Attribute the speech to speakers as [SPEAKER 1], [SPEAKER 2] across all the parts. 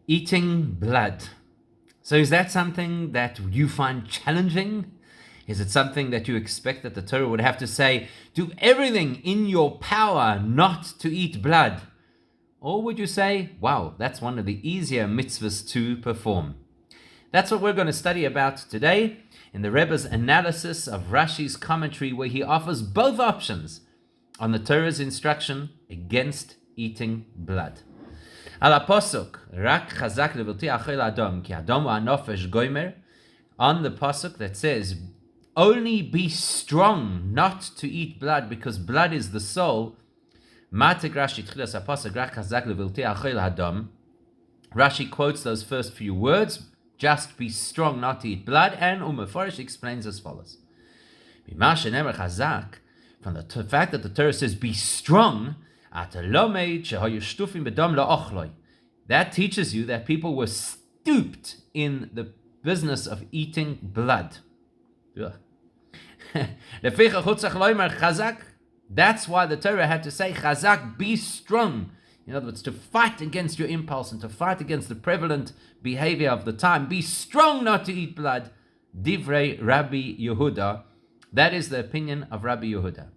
[SPEAKER 1] Eating blood. So is that something that you find challenging? Is it something that you expect that the Torah would have to say, do everything in your power not to eat blood? Or would you say, wow, that's one of the easier mitzvahs to perform? That's what we're going to study about today in the Rebbe's analysis of Rashi's commentary, where he offers both options on the Torah's instruction against eating blood. Al pasuk rak chazak levilti achel adam ki adam anofesh goimer, on the pasuk that says, only be strong not to eat blood because blood is the soul. Rashi quotes those first few words, just be strong not to eat blood, and Umeforish explains as follows. From the fact that the Torah says be strong, that teaches you that people were stooped in the business of eating blood. That's why the Torah had to say, Chazak, be strong. In other words, to fight against your impulse and to fight against the prevalent behavior of the time. Be strong not to eat blood. Divrei Rabbi Yehuda. That is the opinion of Rabbi Yehuda.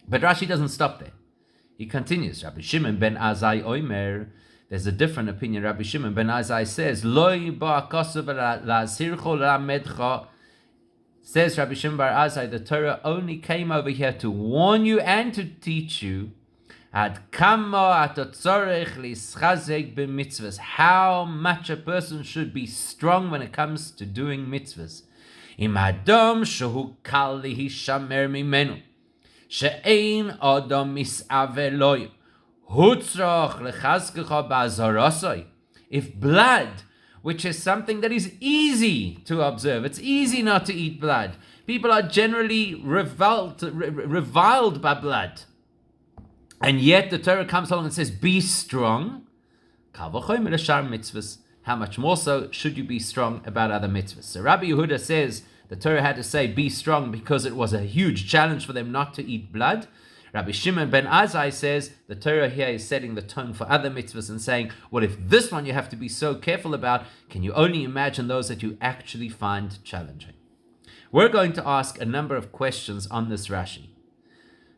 [SPEAKER 1] But Rashi doesn't stop there. He continues. Rabbi Shimon ben Azai Oimer. There's a different opinion. Rabbi Shimon ben Azai says, Loi ba'akosov la'azircho la'amedcha. Says Rabbi Shimon bar Azai, the Torah only came over here to warn you and to teach you how much a person should be strong when it comes to doing mitzvahs. If blood, which is something that is easy to observe, it's easy not to eat blood. People are generally reviled by blood. And yet the Torah comes along and says, be strong. How much more so should you be strong about other mitzvahs? So Rabbi Yehuda says the Torah had to say, be strong, because it was a huge challenge for them not to eat blood. Rabbi Shimon ben Azai says the Torah here is setting the tone for other mitzvahs and saying, well, if this one you have to be so careful about, can you only imagine those that you actually find challenging? We're going to ask a number of questions on this Rashi.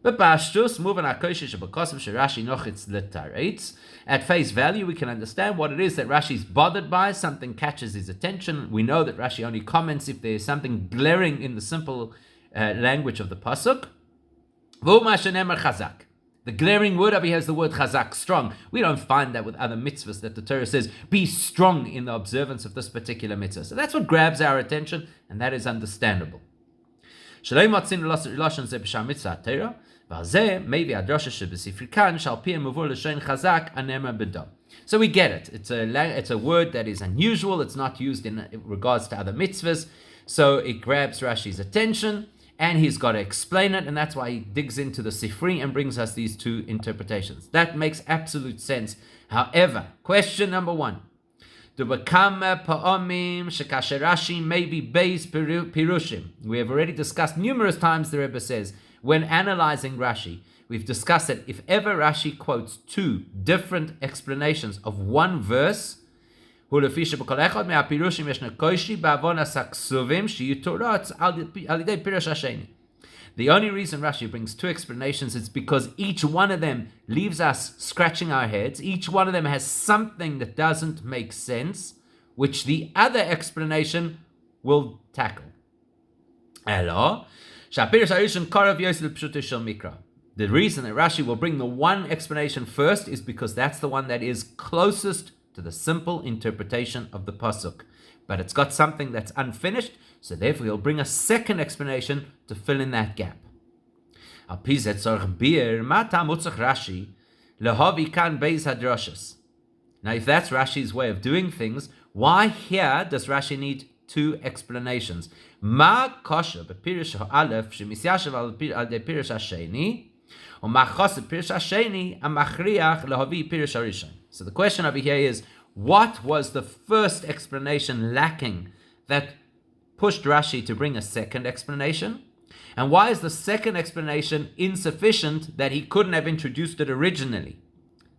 [SPEAKER 1] At face value, we can understand what it is that Rashi is bothered by. Something catches his attention. We know that Rashi only comments if there is something glaring in the simple language of the pasuk. The glaring word over here is the word chazak, strong. We don't find that with other mitzvahs, that the Torah says, be strong in the observance of this particular mitzvah. So that's what grabs our attention, and that is understandable. So we get it. It's a word that is unusual. It's not used in regards to other mitzvahs. So it grabs Rashi's attention, and he's got to explain it, and that's why he digs into the Sifri and brings us these two interpretations. That makes absolute sense. However, question number one. We have already discussed numerous times, the Rebbe says, when analyzing Rashi, we've discussed that if ever Rashi quotes two different explanations of one verse, the only reason Rashi brings two explanations is because each one of them leaves us scratching our heads. Each one of them has something that doesn't make sense, which the other explanation will tackle. The reason that Rashi will bring the one explanation first is because that's the one that is closest to the simple interpretation of the pasuk. But it's got something that's unfinished, so therefore he'll bring a second explanation to fill in that gap. Now, if that's Rashi's way of doing things, why here does Rashi need two explanations? So the question over here is, what was the first explanation lacking that pushed Rashi to bring a second explanation? And why is the second explanation insufficient that he couldn't have introduced it originally?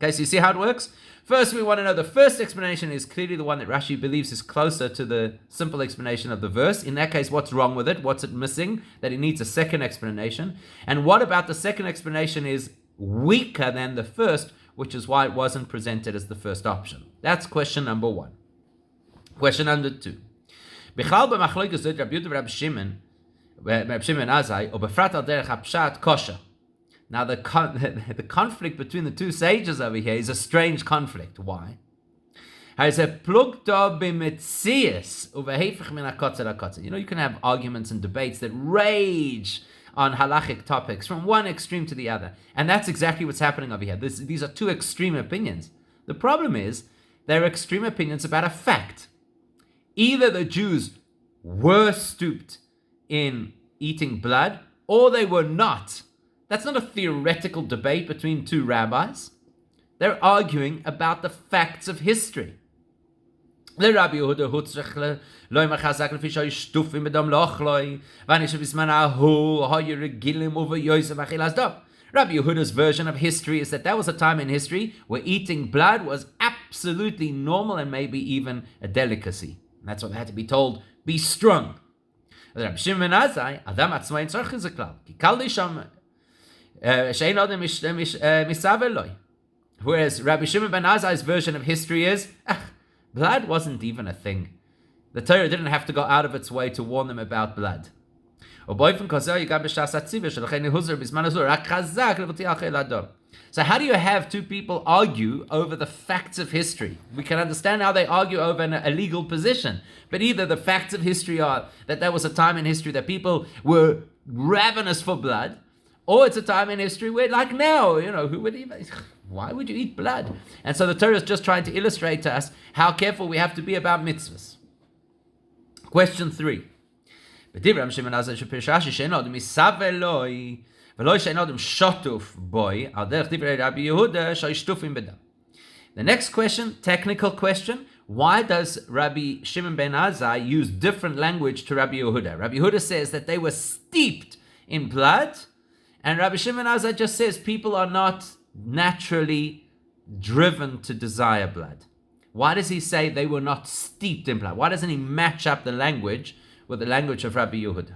[SPEAKER 1] Okay, so you see how it works? First, we want to know the first explanation is clearly the one that Rashi believes is closer to the simple explanation of the verse. In that case, what's wrong with it? What's it missing? That it needs a second explanation. And what about the second explanation is weaker than the first, which is why it wasn't presented as the first option. That's question number one. Question number two. Bichlal b'machlokas zot Rabbi Yehuda v'Rabbi Shimon Azai, or befrat al derech hapshat kosher. Now, the conflict between the two sages over here is a strange conflict. Why? You know, you can have arguments and debates that rage on halachic topics from one extreme to the other. And that's exactly what's happening over here. These are two extreme opinions. The problem is, they're extreme opinions about a fact. Either the Jews were stooped in eating blood, or they were not. That's not a theoretical debate between two rabbis. They're arguing about the facts of history. Rabbi Yehuda's version of history is that was a time in history where eating blood was absolutely normal and maybe even a delicacy. And that's why they had to be told, be strong. Rabbi Shimon ben Azai, Adam atzmai tzarich is a klal. Ki kal disham whereas Rabbi Shimon ben Azai's version of history is, blood wasn't even a thing. The Torah didn't have to go out of its way to warn them about blood. So how do you have two people argue over the facts of history? We can understand how they argue over a legal position, but either the facts of history are that there was a time in history that people were ravenous for blood, or it's a time in history where, like now, who would even... Why would you eat blood? And so the Torah is just trying to illustrate to us how careful we have to be about mitzvahs. Question 3. The next question, technical question. Why does Rabbi Shimon ben Azai use different language to Rabbi Yehuda? Rabbi Yehuda says that they were steeped in blood, and Rabbi Shimon ben Azai just says people are not naturally driven to desire blood. Why does he say they were not steeped in blood? Why doesn't he match up the language with the language of Rabbi Yehuda?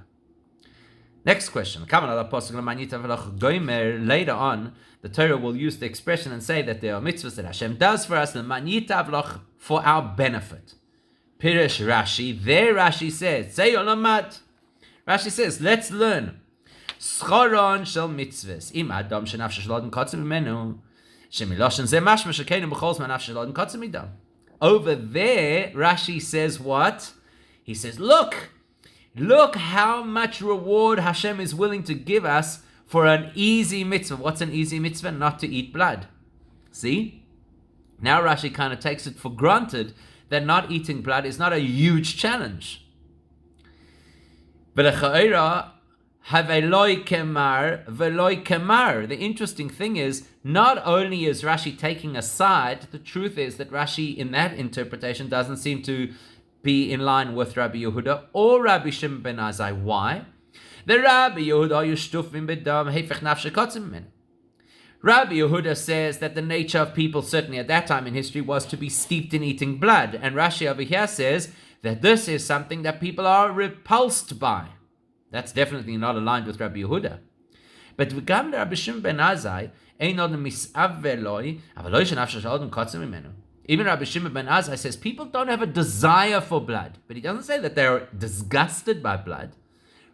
[SPEAKER 1] Next question. Later on, the Torah will use the expression and say that there are mitzvahs that Hashem does for us, for our benefit. Pirish Rashi, there Rashi says, Rashi says, let's learn. Schoron shel mitzvahs. Im adam shenafshe shalodin kotzim mimenu. Shemiloshen ze mashma shekeinu b'chol zman nafshe shalodin kotzim midam. Over there, Rashi says what? He says, look how much reward Hashem is willing to give us for an easy mitzvah. What's an easy mitzvah? Not to eat blood. See? Now Rashi kind of takes it for granted that not eating blood is not a huge challenge. But the interesting thing is, not only is Rashi taking a side, the truth is that Rashi in that interpretation doesn't seem to be in line with Rabbi Yehuda or Rabbi Shimon ben Azai. Why? The Rabbi Yehuda Rabbi Yehuda says that the nature of people, certainly at that time in history, was to be steeped in eating blood. And Rashi over here says that this is something that people are repulsed by. That's definitely not aligned with Rabbi Yehuda. But Rabbi Shimon ben Azai, even Rabbi Shimon ben Azai says people don't have a desire for blood, but he doesn't say that they're disgusted by blood.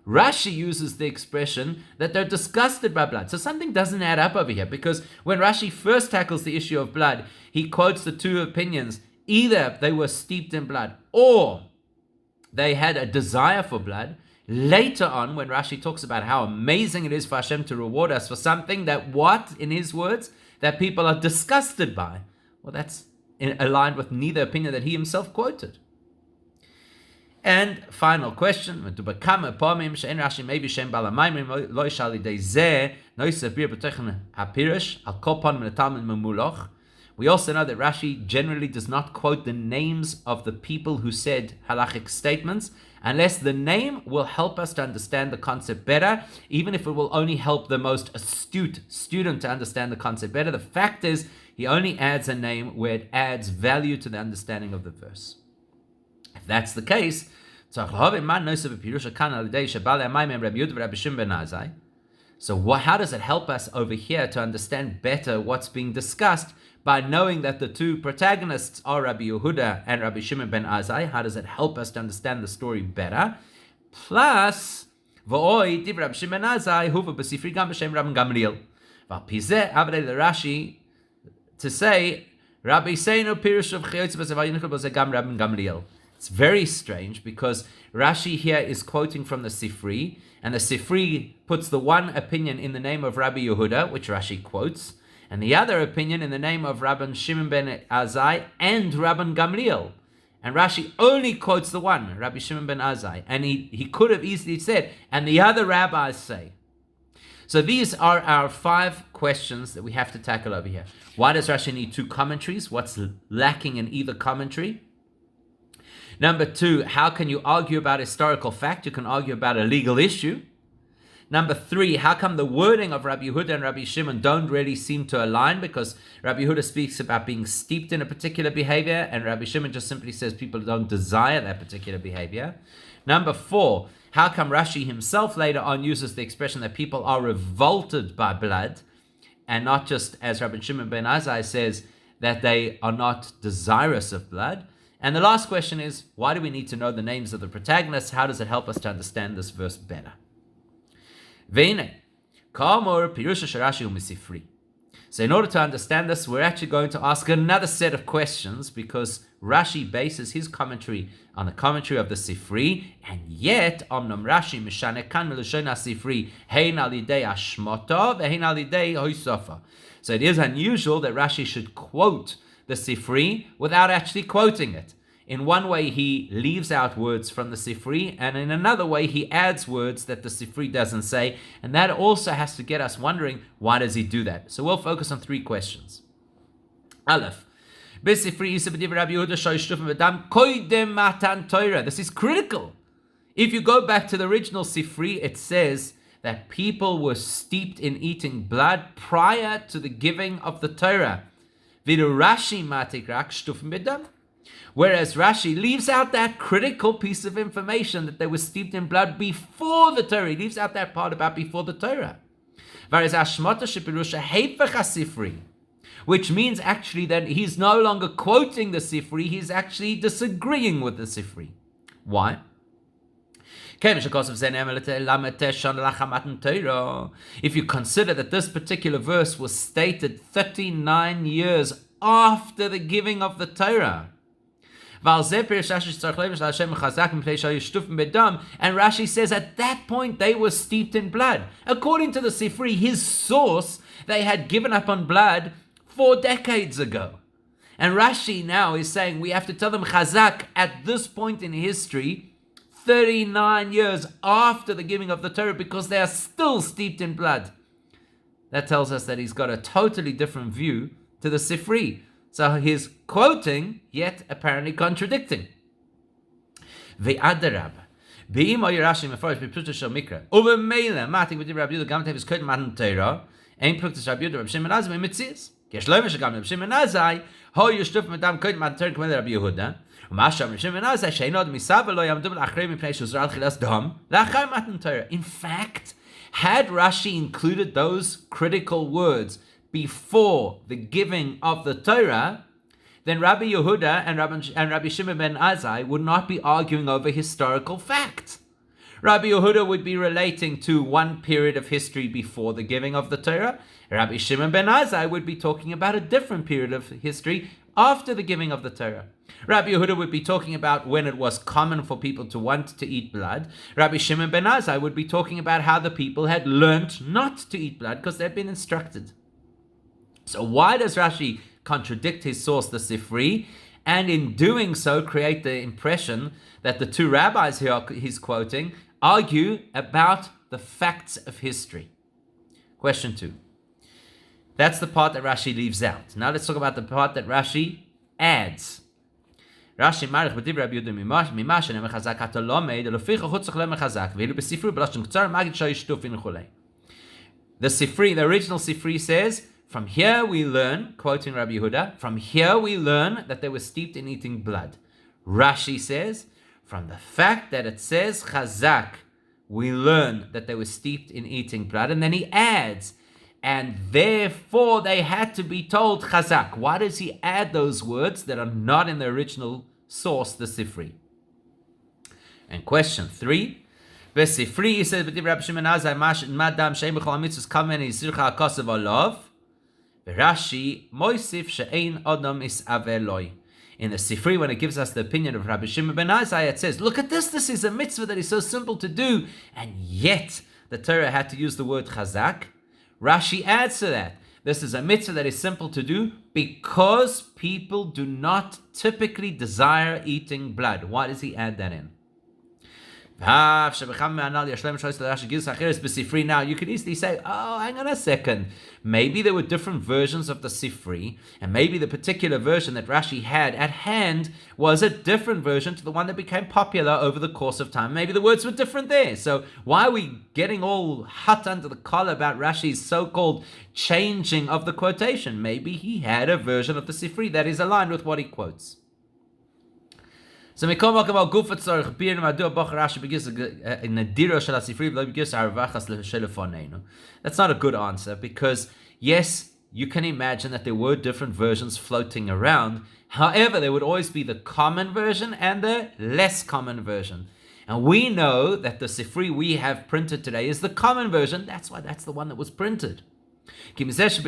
[SPEAKER 1] Rashi uses the expression that they're disgusted by blood. So something doesn't add up over here, because when Rashi first tackles the issue of blood, he quotes the two opinions. Either they were steeped in blood or they had a desire for blood. Later on, when Rashi talks about how amazing it is for Hashem to reward us for something that in his words, that people are disgusted by. Well, that's aligned with neither opinion that he himself quoted. And final question. We also know that Rashi generally does not quote the names of the people who said halachic statements unless the name will help us to understand the concept better, even if it will only help the most astute student to understand the concept better. The fact is, He only adds a name where it adds value to the understanding of the verse. If that's the case, so how does it help us over here to understand better what's being discussed by knowing that the two protagonists are Rabbi Yehuda and Rabbi Shimon ben Azai? How does it help us to understand the story better? Plus, Rashi to say, Rabbi Seinu Pirush of Gamliel. It's very strange because Rashi here is quoting from the Sifri, and the Sifri puts the one opinion in the name of Rabbi Yehuda, which Rashi quotes, and the other opinion in the name of Rabban Shimon ben Azai and Rabban Gamliel. And Rashi only quotes the one, Rabbi Shimon ben Azai, and he could have easily said, and the other rabbis say. So these are our 5 questions that we have to tackle over here. Why does Rashi need 2 commentaries? What's lacking in either commentary? Number 2, how can you argue about historical fact? You can argue about a legal issue. Number 3, how come the wording of Rabbi Yehuda and Rabbi Shimon don't really seem to align? Because Rabbi Yehuda speaks about being steeped in a particular behavior, and Rabbi Shimon just simply says people don't desire that particular behavior. Number 4, how come Rashi himself later on uses the expression that people are revolted by blood, and not just, as Rabbi Shimon ben Azai says, that they are not desirous of blood? And the last question is, why do we need to know the names of the protagonists? How does it help us to understand this verse better? So in order to understand this, we're actually going to ask another set of questions, because Rashi bases his commentary on the commentary of the Sifri, and yet Omnam Rashi mishane kan milashon Sifri hein alidei ashmota vehein alidei hoisofa. So it is unusual that Rashi should quote the Sifri without actually quoting it. In one way, he leaves out words from the Sifri, and in another way, he adds words that the Sifri doesn't say, and that also has to get us wondering, why does he do that? So we'll focus on 3 questions. Aleph. This is critical. If you go back to the original Sifri, it says that people were steeped in eating blood prior to the giving of the Torah. Whereas Rashi leaves out that critical piece of information that they were steeped in blood before the Torah. He leaves out that part about before the Torah. Which means actually that he's no longer quoting the Sifri, he's actually disagreeing with the Sifri. Why? If you consider that this particular verse was stated 39 years after the giving of the Torah, and Rashi says at that point they were steeped in blood. According to the Sifri, his source, they had given up on blood 4 decades ago. And Rashi now is saying we have to tell them chazak at this point in history, 39 years after the giving of the Torah, because they are still steeped in blood. That tells us that he's got a totally different view to the Sifri. So he's quoting, yet apparently contradicting. Ve'adarab. Be'im oy Rashi mefarish b'pruta shel mikra. Uve'meila matik v'div Rabbi Yehuda gam tevis kodim matan Torah. Ein pruta shel Rabbi Yehuda Rabbi Shimon Azai mitzias. K'shloim shegam Rabbi Shimon Azai ho yishtuf medam kodim matan Torah k'mel Rabbi Yehuda. U'masha Rabbi Shimon Azai she'enod misav v'lo yamdu v'lachrei mipnei shuzra al chilas dam lachar matan Torah. In fact, had Rashi included those critical words before the giving of the Torah, then Rabbi Yehuda and Rabbi Shimon ben Azai would not be arguing over historical facts. Rabbi Yehuda would be relating to one period of history before the giving of the Torah. Rabbi Shimon ben Azai would be talking about a different period of history after the giving of the Torah. Rabbi Yehuda would be talking about when it was common for people to want to eat blood. Rabbi Shimon ben Azai would be talking about how the people had learnt not to eat blood because they'd been instructed. So why does Rashi contradict his source, the Sifri, and in doing so create the impression that the 2 rabbis he's quoting argue about the facts of history? Question 2. That's the part that Rashi leaves out. Now let's talk about the part that Rashi adds. Rashi marich b'div Rabbi Yehuda mimash shenem chazak hatolomed leficha chutzach lem chazak v'elu b'sifri b'lashon k'tzar magid shoy shtuf in chulei. The Sifri, the original Sifri says, From here we learn, quoting Rabbi Yehuda, from here we learn that they were steeped in eating blood. Rashi says, from the fact that it says chazak, we learn that they were steeped in eating blood. And then he adds, and therefore they had to be told chazak. Why does he add those words that are not in the original source, the Sifri? And question 3, Sifri, he says, Rabbi Shimon Azai, madam sheim b'chol mitzvos kamen yisircha hakosav olav. Rashi, moisif she'ein odom is aveloi. In the Sifri, when it gives us the opinion of Rabbi Shimon ben Azai, it says, look at this is a mitzvah that is so simple to do, and yet the Torah had to use the word chazak. Rashi adds to that, this is a mitzvah that is simple to do because people do not typically desire eating blood. Why does he add that in? Now, you could easily say, oh, hang on a second. Maybe there were different versions of the Sifri, and maybe the particular version that Rashi had at hand was a different version to the one that became popular over the course of time. Maybe the words were different there. So why are we getting all hot under the collar about Rashi's so-called changing of the quotation? Maybe he had a version of the Sifri that is aligned with what he quotes. So that's not a good answer because, yes, you can imagine that there were different versions floating around. However, there would always be the common version and the less common version. And we know that the Sifri we have printed today is the common version. That's why that's the one that was printed. The fact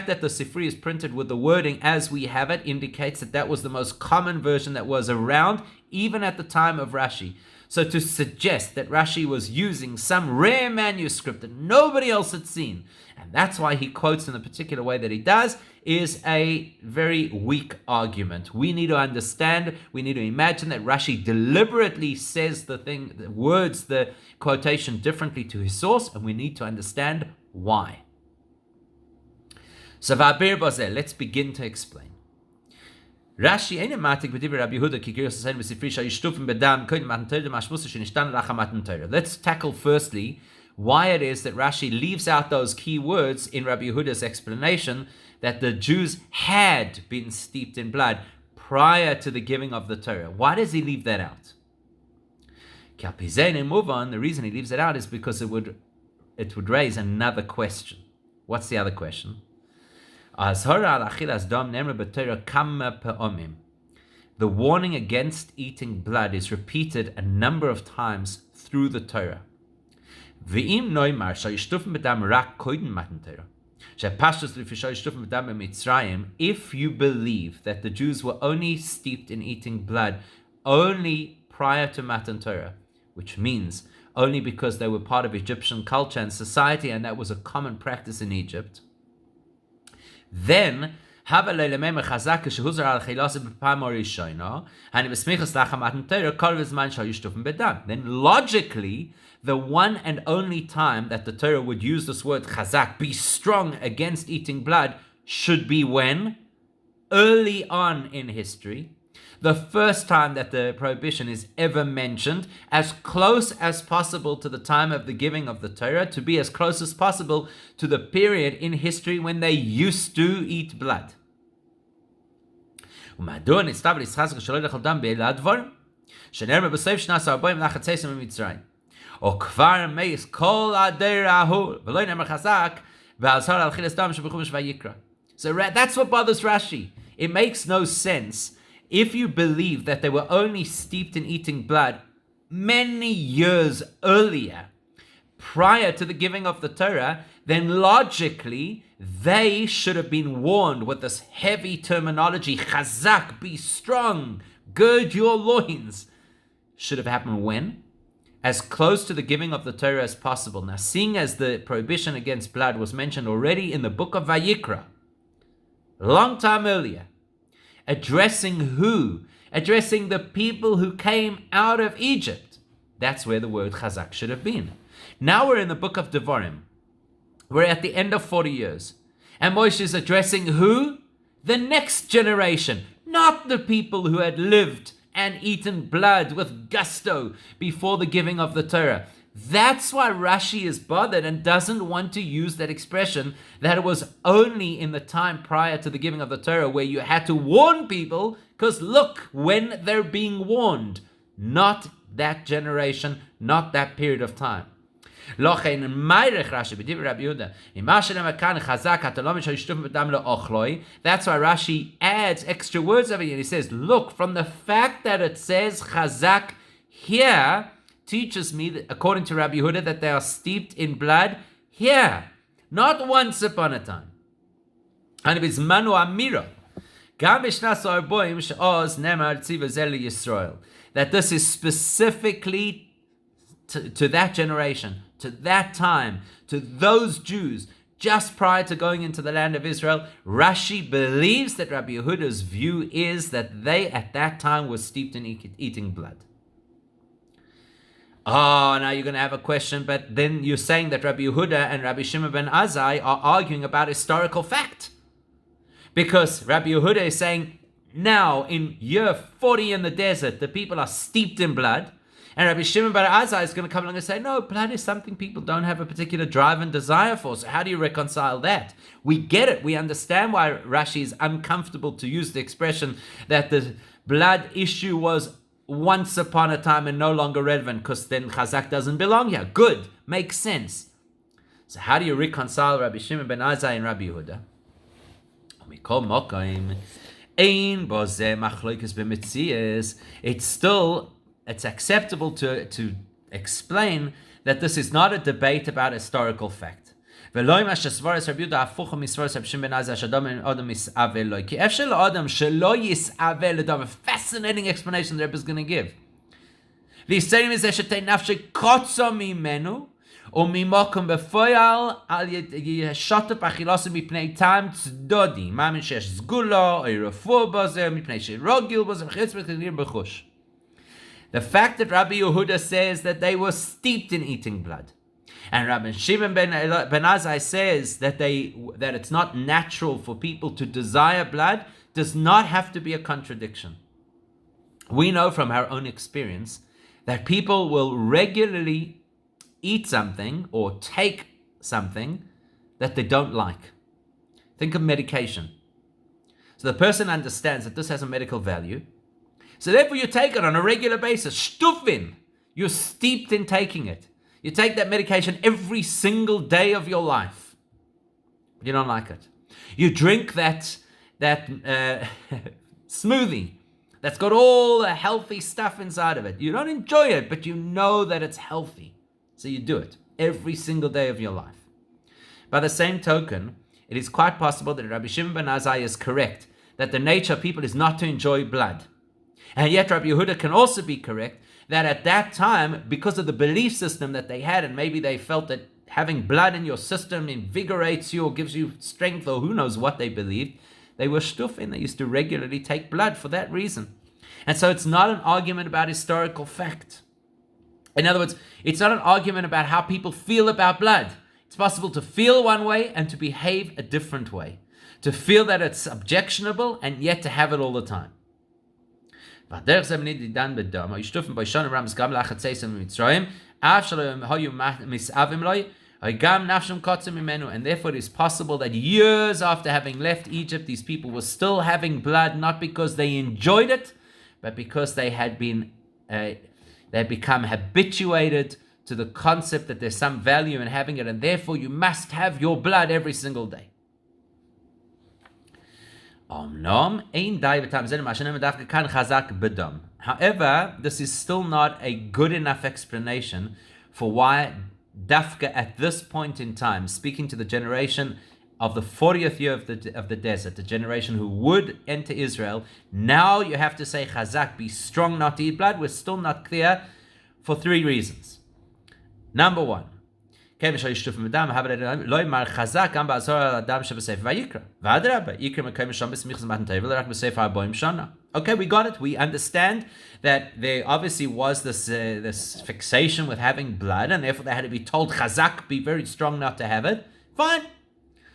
[SPEAKER 1] that the Sifri is printed with the wording as we have it indicates that was the most common version that was around, even at the time of Rashi. So to suggest that Rashi was using some rare manuscript that nobody else had seen, and that's why he quotes in the particular way that he does, is a very weak argument. We need to understand, we need to imagine that Rashi deliberately says the quotation differently to his source, and we need to understand why. So let's begin to explain. Rashi Let's tackle firstly why it is that Rashi leaves out those key words in Rabbi Yehuda's explanation that the Jews had been steeped in blood prior to the giving of the Torah. Why does he leave that out? Move on. The reason he leaves it out is because it would raise another question. What's the other question? The warning against eating blood is repeated a number of times through the Torah. If you believe that the Jews were only steeped in eating blood only prior to Matan Torah, which means only because they were part of Egyptian culture and society, and that was a common practice in Egypt, then logically, the one and only time that the Torah would use this word chazak, be strong against eating blood, should be when? Early on in history. The first time that the prohibition is ever mentioned, as close as possible to the time of the giving of the Torah, to be as close as possible to the period in history when they used to eat blood. So that's what bothers Rashi. It makes no sense. If you believe that they were only steeped in eating blood many years earlier, prior to the giving of the Torah, then logically they should have been warned with this heavy terminology, chazak, be strong, gird your loins. Should have happened when? As close to the giving of the Torah as possible. Now, seeing as the prohibition against blood was mentioned already in the book of Vayikra, a long time earlier, addressing who? Addressing the people who came out of Egypt. That's where the word chazak should have been. Now we're in the book of Devarim. We're at the end of 40 years. And Moshe is addressing who? The next generation. Not the people who had lived and eaten blood with gusto before the giving of the Torah. That's why Rashi is bothered and doesn't want to use that expression that it was only in the time prior to the giving of the Torah where you had to warn people, because look when they're being warned. Not that generation, not that period of time. That's why Rashi adds extra words over here. He says, look, from the fact that it says chazak here, teaches me, that, according to Rabbi Yehuda, that they are steeped in blood here, not once upon a time. And it is manu amira. That this is specifically to that generation, to that time, to those Jews, just prior to going into the land of Israel. Rashi believes that Rabbi Yehuda's view is that they at that time were steeped in eating blood. Oh, now you're going to have a question, but then you're saying that Rabbi Yehuda and Rabbi Shimon ben Azai are arguing about historical fact. Because Rabbi Yehuda is saying, now in year 40 in the desert, the people are steeped in blood. And Rabbi Shimon ben Azai is going to come along and say, no, blood is something people don't have a particular drive and desire for. So how do you reconcile that? We get it. We understand why Rashi is uncomfortable to use the expression that the blood issue was once upon a time and no longer relevant, because then chazak doesn't belong here. Good. Makes sense. So how do you reconcile Rabbi Shimon ben Azai and Rabbi Yehuda? It's acceptable to explain that this is not a debate about historical fact. Fascinating explanation the Rebbe is going to give. וממוקם בפועל שוטף אכילוסו מפני טעם צדודי, מאמין שיש סגולה או רפואה בזה, מפני שרוגיל בזה, וחץ וחניר בחוש. The fact that Rabbi Yehuda says that they were steeped in eating blood, and Rabbi Shimon ben Azai says that it's not natural for people to desire blood, does not have to be a contradiction. We know from our own experience that people will regularly eat something or take something that they don't like. Think of medication. So the person understands that this has a medical value. So therefore you take it on a regular basis. Shtufin. You're steeped in taking it. You take that medication every single day of your life. You don't like it. You drink that smoothie that's got all the healthy stuff inside of it. You don't enjoy it, but you know that it's healthy. So you do it every single day of your life. By the same token, it is quite possible that Rabbi Shimon ben Azai is correct, that the nature of people is not to enjoy blood. And yet Rabbi Yehuda can also be correct that at that time, because of the belief system that they had, and maybe they felt that having blood in your system invigorates you or gives you strength, or who knows what they believed, they were shtufin. They used to regularly take blood for that reason. And so it's not an argument about historical fact. In other words, it's not an argument about how people feel about blood. It's possible to feel one way and to behave a different way. To feel that it's objectionable and yet to have it all the time. And therefore it is possible that years after having left Egypt, these people were still having blood, not because they enjoyed it, but because they had been... they become habituated to the concept that there's some value in having it, and therefore you must have your blood every single day. However, this is still not a good enough explanation for why Dafka at this point in time, speaking to the generation of the 40th year of the desert, the generation who would enter Israel, now you have to say chazak, be strong not to eat blood. We're still not clear for three reasons. Number one, okay, we got it. We understand that there obviously was this fixation with having blood, and therefore they had to be told chazak, be very strong not to have it. Fine.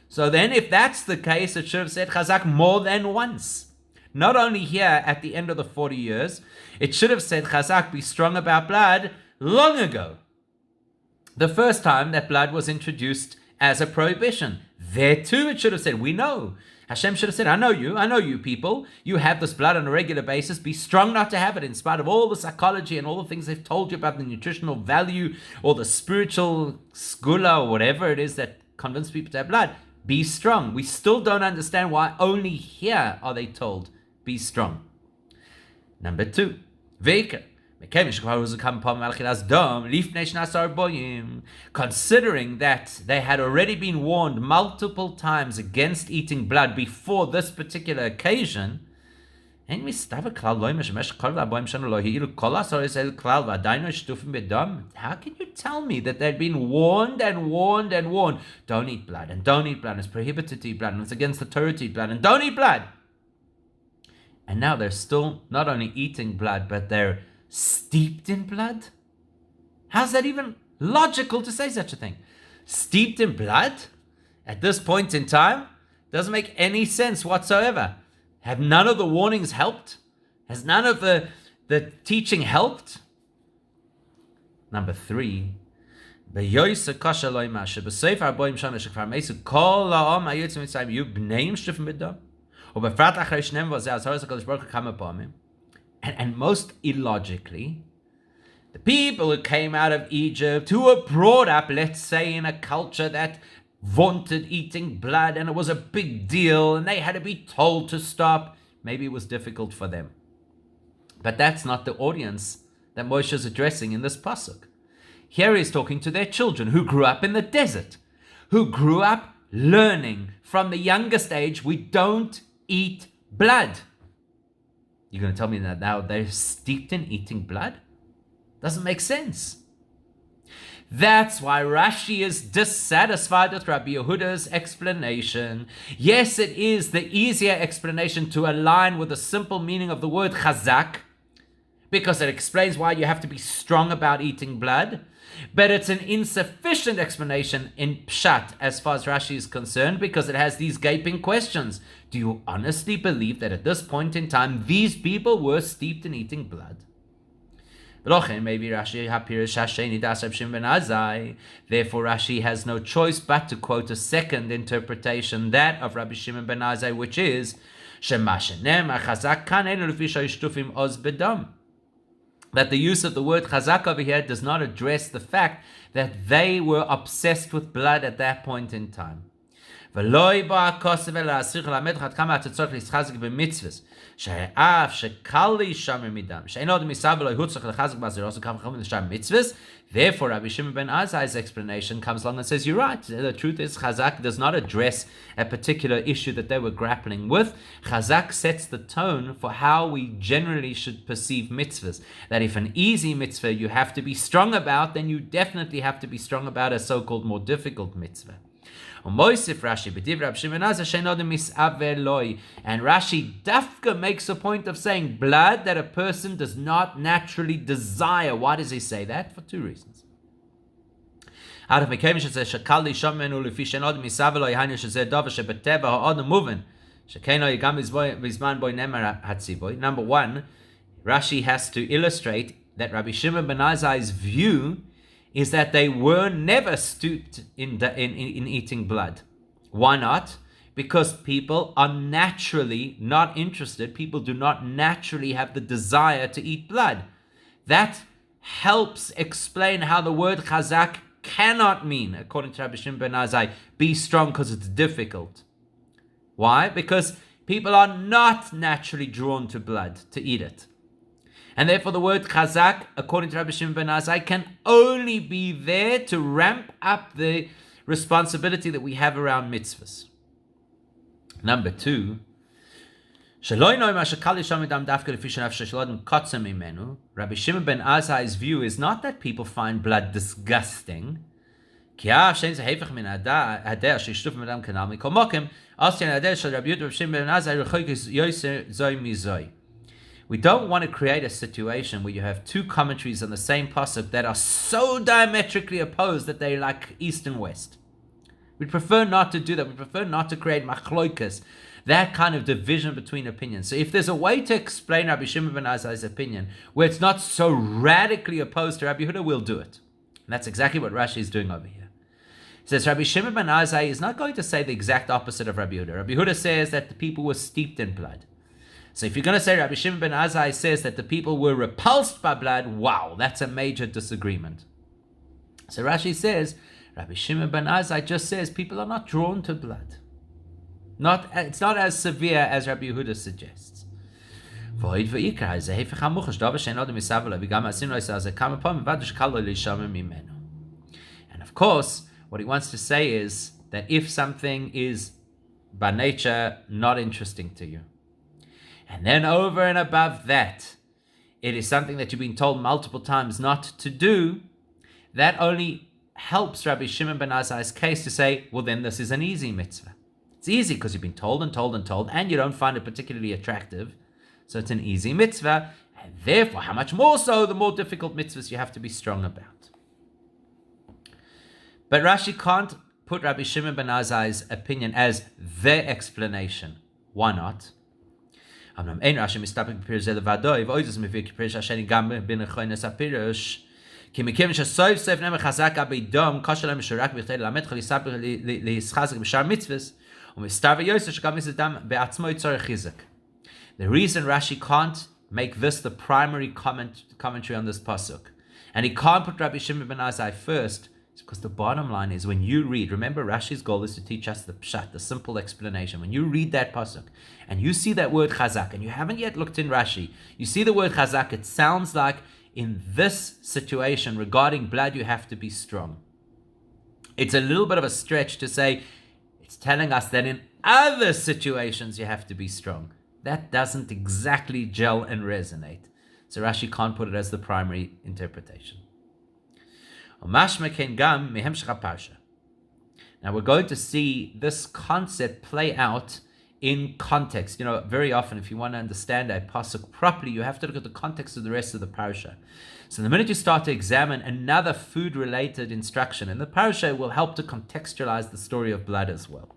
[SPEAKER 1] So then if that's the case, it should have said chazak more than once. not only here at the end of the 40 years, it should have said, Chazak, be strong about blood, long ago. The first time that blood was introduced as a prohibition. There too it should have said, we know. Hashem should have said, I know you people. You have this blood on a regular basis. Be strong not to have it, in spite of all the psychology and all the things they've told you about the nutritional value or the spiritual skula or whatever it is that convince people to have blood. Be strong. We still don't understand why only here are they told, be strong. Number 2, Veker. Considering that they had already been warned multiple times against eating blood before this particular occasion, how can you tell me that they'd been warned and warned and warned? Don't eat blood, and don't eat blood. It's prohibited to eat blood, and it's against the Torah to eat blood, and don't eat blood. And now they're still not only eating blood, but they're steeped in blood? How's that even logical to say such a thing? Steeped in blood at this point in time doesn't make any sense whatsoever. Have none of the warnings helped? Has none of the teaching helped? Number 3, and most illogically, the people who came out of Egypt, who were brought up, let's say, in a culture that vaunted eating blood, and it was a big deal, and they had to be told to stop. Maybe it was difficult for them. But that's not the audience that Moshe is addressing in this pasuk. Here he's talking to their children who grew up in the desert, who grew up learning from the youngest age, we don't eat blood. You're going to tell me that now they're steeped in eating blood? Doesn't make sense. That's why Rashi is dissatisfied with Rabbi Yehuda's explanation. Yes, it is the easier explanation to align with the simple meaning of the word chazak, because it explains why you have to be strong about eating blood. But it's an insufficient explanation in Pshat as far as Rashi is concerned, because it has these gaping questions. Do you honestly believe that at this point in time, these people were steeped in eating blood? Therefore, Rashi has no choice but to quote a second interpretation, that of Rabbi Shimon ben Azai, which is that the use of the word chazak over here does not address the fact that they were obsessed with blood at that point in time. Therefore, Rabbi Shimon ben Azai's explanation comes along and says, you're right. The truth is, chazak does not address a particular issue that they were grappling with. Chazak sets the tone for how we generally should perceive mitzvahs. That if an easy mitzvah you have to be strong about, then you definitely have to be strong about a so-called more difficult mitzvah. And Rashi dafka makes a point of saying blood that a person does not naturally desire. Why does he say that? For 2 reasons. Number 1, Rashi has to illustrate that Rabbi Shimon ben Azai's view is that they were never stooped in eating blood. Why not? Because people are naturally not interested. People do not naturally have the desire to eat blood. That helps explain how the word chazak cannot mean, according to Rabbi Shimon ben Azai, be strong because it's difficult. Why? Because people are not naturally drawn to blood, to eat it. And therefore the word chazak, according to Rabbi Shimon ben Azai, can only be there to ramp up the responsibility that we have around mitzvahs. Number 2, Rabbi Shimon ben Azai's view is not that people find blood disgusting. We don't want to create a situation where you have 2 commentaries on the same pasuk that are so diametrically opposed that they're like east and west. We prefer not to do that. We prefer not to create machloikas That kind of division between opinions. So if there's a way to explain Rabbi Shimon ben Azai's opinion where it's not so radically opposed to Rabbi Yehuda, we'll do it. And that's exactly what Rashi is doing over here. He says Rabbi Shimon ben Azai is not going to say the exact opposite of Rabbi Yehuda. Rabbi Yehuda says that the people were steeped in blood. So if you're going to say Rabbi Shimon ben Azai says that the people were repulsed by blood, wow, that's a major disagreement. So Rashi says, Rabbi Shimon ben Azai just says people are not drawn to blood. It's not as severe as Rabbi Yehuda suggests. And of course, what he wants to say is that if something is by nature not interesting to you, and then over and above that, it is something that you've been told multiple times not to do, that only helps Rabbi Shimon ben Azai's case to say, well, then this is an easy mitzvah. It's easy because you've been told and told and told, and you don't find it particularly attractive. So it's an easy mitzvah, and therefore, how much more so, the more difficult mitzvahs you have to be strong about. But Rashi can't put Rabbi Shimon ben Azai's opinion as their explanation. Why not? So the reason Rashi can't make this the primary commentary on this pasuk, and he can't put Rabbi Shimon ben Azai first, is because the bottom line is when you read, remember Rashi's goal is to teach us the pshat, the simple explanation. When you read that pasuk and you see that word chazak, and you haven't yet looked in Rashi, you see the word chazak, it sounds like in this situation regarding blood, you have to be strong. It's a little bit of a stretch to say it's telling us that in other situations you have to be strong. That doesn't exactly gel and resonate. So Rashi can't put it as the primary interpretation. Now we're going to see this concept play out in context. Very often, if you want to understand a pasuk properly, you have to look at the context of the rest of the parasha. So the minute you start to examine another food-related instruction in the parasha, it will help to contextualize the story of blood as well.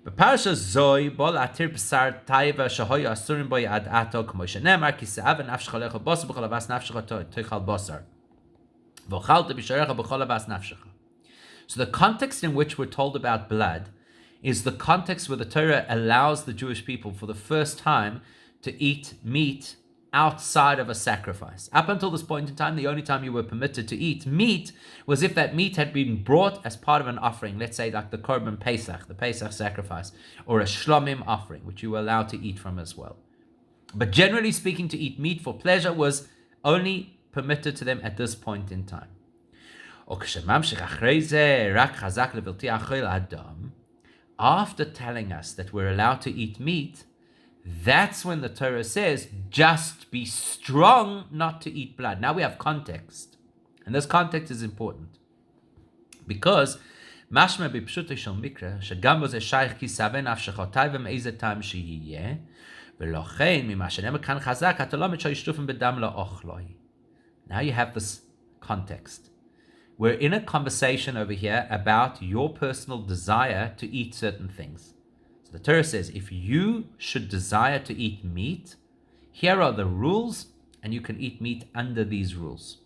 [SPEAKER 1] But parasha zoi bol atir b'sar taiva shahoy asurim boy ad ato k'mo shenemar ki se'av nafshecha lecha bosar b'chol avas nafshecha toichal bosar v'ochalta b'sharecha b'chol avas nafshecha. So the context in which we're told about blood is the context where the Torah allows the Jewish people for the first time to eat meat outside of a sacrifice. Up until this point in time, the only time you were permitted to eat meat was if that meat had been brought as part of an offering, let's say like the Korban Pesach, the Pesach sacrifice, or a Shlomim offering, which you were allowed to eat from as well. But generally speaking, to eat meat for pleasure was only permitted to them at this point in time. After telling us that we're allowed to eat meat, that's when the Torah says, just be strong not to eat blood. Now we have context. And this context is important. Because mashma b'pshuto shel mikra, shegam bo ze shaykh ki saveh nafshecha taiva me'ize tam sheyeh, v'lochein mima shenemer kan chazak ata lo mitzvah yishtufim b'dam la'ochloi. Now you have this context. We're in a conversation over here about your personal desire to eat certain things. So the Torah says, if you should desire to eat meat, here are the rules, and you can eat meat under these rules.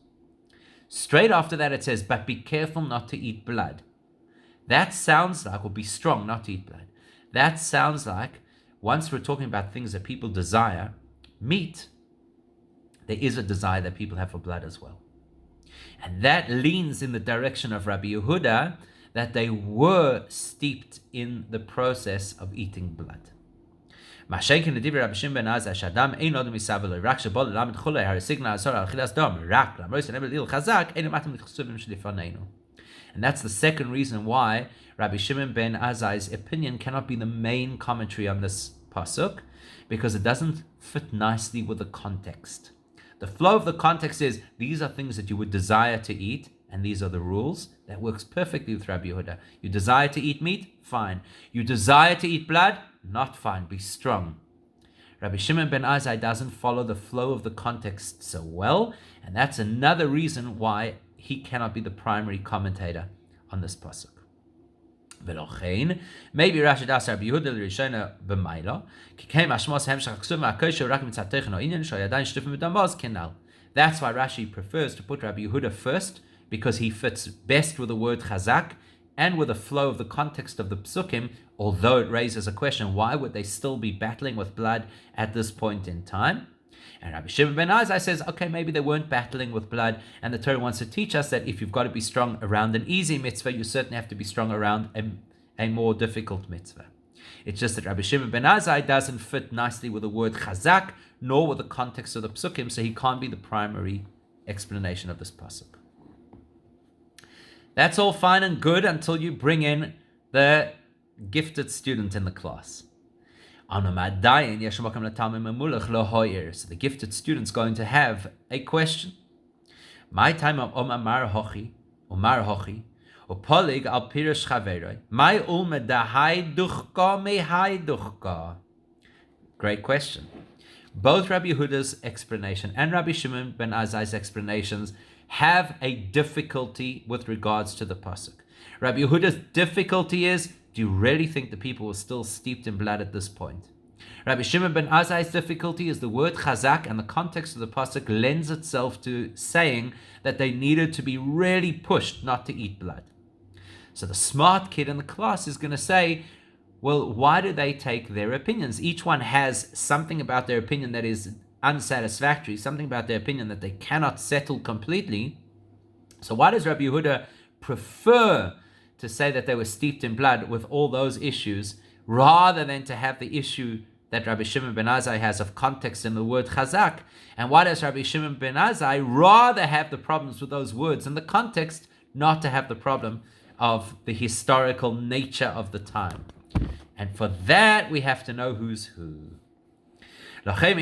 [SPEAKER 1] Straight after that it says, but be careful not to eat blood. That sounds like, or be strong not to eat blood. That sounds like, once we're talking about things that people desire, meat, there is a desire that people have for blood as well. And that leans in the direction of Rabbi Yehuda, that they were steeped in the process of eating blood. And that's the second reason why Rabbi Shimon ben Azai's opinion cannot be the main commentary on this pasuk, because it doesn't fit nicely with the context. The flow of the context is, these are things that you would desire to eat, and these are the rules. That works perfectly with Rabbi Yehuda. You desire to eat meat? Fine. You desire to eat blood? Not fine. Be strong. Rabbi Shimon ben Azai doesn't follow the flow of the context so well, and that's another reason why he cannot be the primary commentator on this pasuk. Maybe Rashi das Rabbi Yehuda l'rishona b'mayla, ki kein mashmos hemshach ksuv ma'akosher rak mitzat teichen ha'inyan shayadayin shtufim b'dambaz kenal. That's why Rashi prefers to put Rabbi Yehuda first, because he fits best with the word chazak and with the flow of the context of the psukim, although it raises a question, why would they still be battling with blood at this point in time? And Rabbi Shimon ben Azai says, okay, maybe they weren't battling with blood, and the Torah wants to teach us that if you've got to be strong around an easy mitzvah, you certainly have to be strong around a more difficult mitzvah. It's just that Rabbi Shimon ben Azai doesn't fit nicely with the word chazak, nor with the context of the psukim, so he can't be the primary explanation of this pasuk. That's all fine and good until you bring in the gifted student in the class. So the gifted student's going to have a question. My time of Omar Hochi, Opolig al Pirish Chaveroi, my ulmedahai duchka mehai duchka. Great question. Both Rabbi Yehuda's explanation and Rabbi Shimon ben Azai's explanations have a difficulty with regards to the pasuk. Rabbi Yehuda's difficulty is, do you really think the people were still steeped in blood at this point? Rabbi Shimon ben Azai's difficulty is the word chazak, and the context of the pasuk lends itself to saying that they needed to be really pushed not to eat blood. So the smart kid in the class is going to say, well, why do they take their opinions? Each one has something about their opinion that is unsatisfactory, something about their opinion that they cannot settle completely. So why does Rabbi Yehuda prefer to say that they were steeped in blood with all those issues, rather than to have the issue that Rabbi Shimon ben Azai has of context in the word chazak? And why does Rabbi Shimon ben Azai rather have the problems with those words in the context, not to have the problem of the historical nature of the time? And for that, we have to know who's who. That's why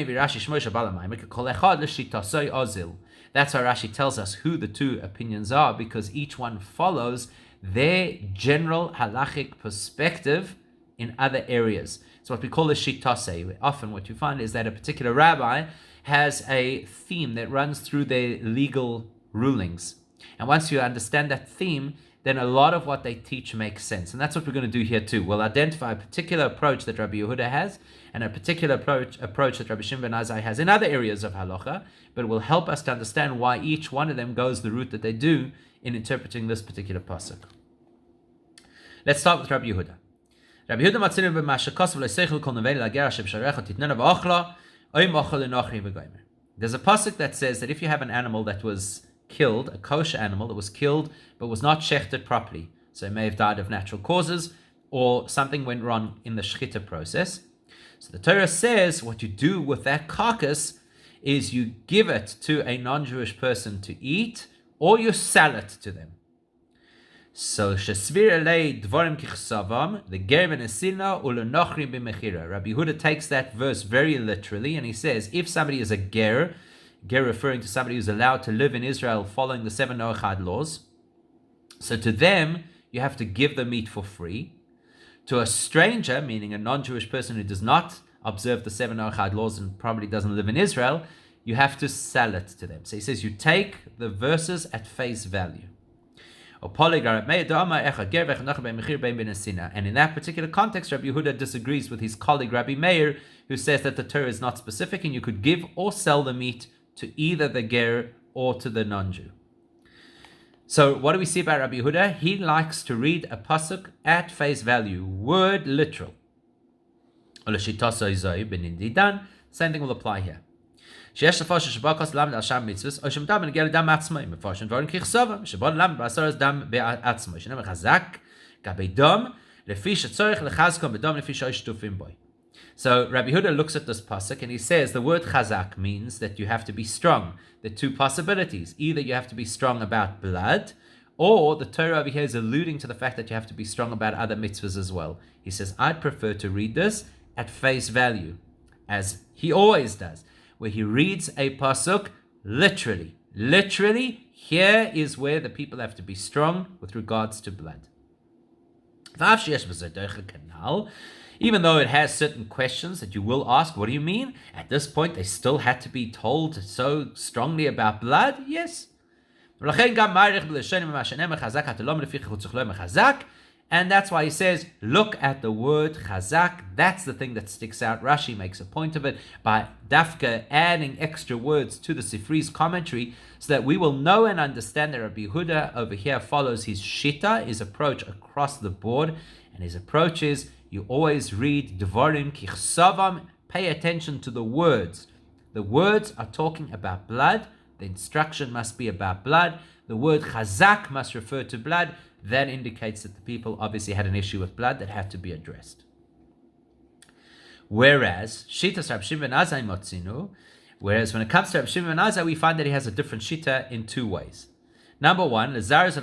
[SPEAKER 1] Rashi tells us who the two opinions are, because each one follows their general halachic perspective in other areas. It's what we call a shitase. Often what you find is that a particular rabbi has a theme that runs through their legal rulings. And once you understand that theme, then a lot of what they teach makes sense. And that's what we're going to do here too. We'll identify a particular approach that Rabbi Yehuda has, and a particular approach that Rabbi Shimon ben Azai has in other areas of halacha, but it will help us to understand why each one of them goes the route that they do in interpreting this particular pasuk. Let's start with Rabbi Yehuda. Rabbi Yehuda matzinu b'mashakos v'leiseichel kol nevei l'agera sheb'sharecha titnena v'ochla oy mochel l'nochri v'goymer. There's a pasuk that says that if you have an animal that was killed, a kosher animal that was killed but was not shechted properly, so it may have died of natural causes, or something went wrong in the shechita process. So the Torah says what you do with that carcass is you give it to a non-Jewish person to eat, or you sell it to them. So shesvir elei dvarim kichsavam, the ger v'nesina u'lenochri b'mechira. Rabbi Yehuda takes that verse very literally, and he says, if somebody is a ger referring to somebody who's allowed to live in Israel following the 7 Noachad laws, so to them you have to give the meat for free. To a stranger, meaning a non-Jewish person who does not observe the 7 Noachad laws and probably doesn't live in Israel, you have to sell it to them. So he says you take the verses at face value. And in that particular context, Rabbi Yehuda disagrees with his colleague Rabbi Meir, who says that the Torah is not specific and you could give or sell the meat to either the ger or to the non-Jew. So what do we see about Rabbi Yehuda? He likes to read a pasuk at face value, word literal. Same thing will apply here. There's a pasuk So Rabbi Yehuda looks at this pasuk and he says the word chazak means that you have to be strong. There are two possibilities. Either you have to be strong about blood, or the Torah over here is alluding to the fact that you have to be strong about other mitzvahs as well. He says, I'd prefer to read this at face value, as he always does, where he reads a pasuk literally. Literally, here is where the people have to be strong with regards to blood. Even though it has certain questions that you will ask, what do you mean? At this point, they still had to be told so strongly about blood? Yes. And And that's why he says, look at the word chazak. That's the thing that sticks out. Rashi makes a point of it by dafka adding extra words to the Sifri's commentary so that we will know and understand that Rabbi Yehuda over here follows his shita, his approach across the board. And his approach is, you always read Devarim kichsavam, pay attention to the words. The words are talking about blood. The instruction must be about blood. The word chazak must refer to blood. That indicates that the people obviously had an issue with blood that had to be addressed. Whereas Shitas Rab Shimon ben Azai motzinu, whereas when it comes to Rab Shimon ben Azai, we find that he has a different shita in two ways. Number one, firstly,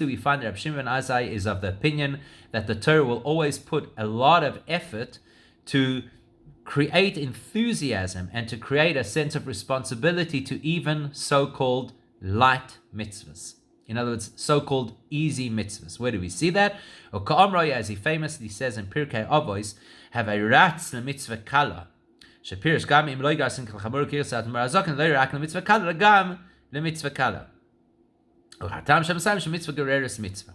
[SPEAKER 1] we find that Rab Shimon ben Azai is of the opinion that the Torah will always put a lot of effort to create enthusiasm and to create a sense of responsibility to even so-called light mitzvahs. In other words, so-called easy mitzvahs. Where do we see that? Or Ka'amroya, as he famously says in Pirkei Avos, have a ratz mitzvah kala. Shapirish gam im loigas in kalchamur kirsat marazok and loirak mitzvah kala gam mitzvah kala. Or hatam shamasayim mitzvah gereris mitzvah.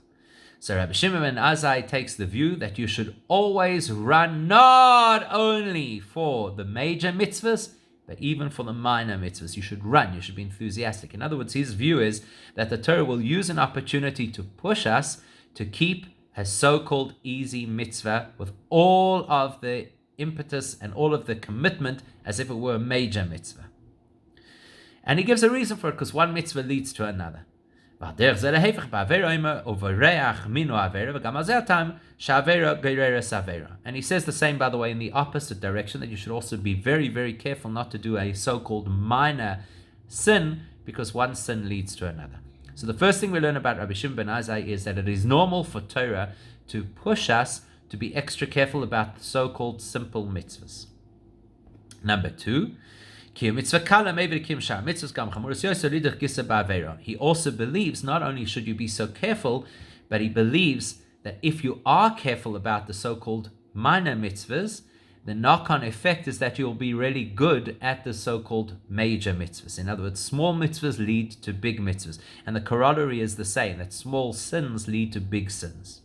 [SPEAKER 1] So Rabbi Shimon ben Azai takes the view that you should always run not only for the major mitzvahs, but even for the minor mitzvahs. You should run, you should be enthusiastic. In other words, his view is that the Torah will use an opportunity to push us to keep a so-called easy mitzvah with all of the impetus and all of the commitment as if it were a major mitzvah. And he gives a reason for it, because one mitzvah leads to another. And he says the same, by the way, in the opposite direction, that you should also be very, very careful not to do a so-called minor sin, because one sin leads to another. So the first thing we learn about Rabbi Shimon ben Azai is that it is normal for Torah to push us to be extra careful about the so-called simple mitzvahs. Number two, he also believes not only should you be so careful, but he believes that if you are careful about the so-called minor mitzvahs, the knock-on effect is that you'll be really good at the so-called major mitzvahs. In other words, small mitzvahs lead to big mitzvahs. And the corollary is the same, that small sins lead to big sins.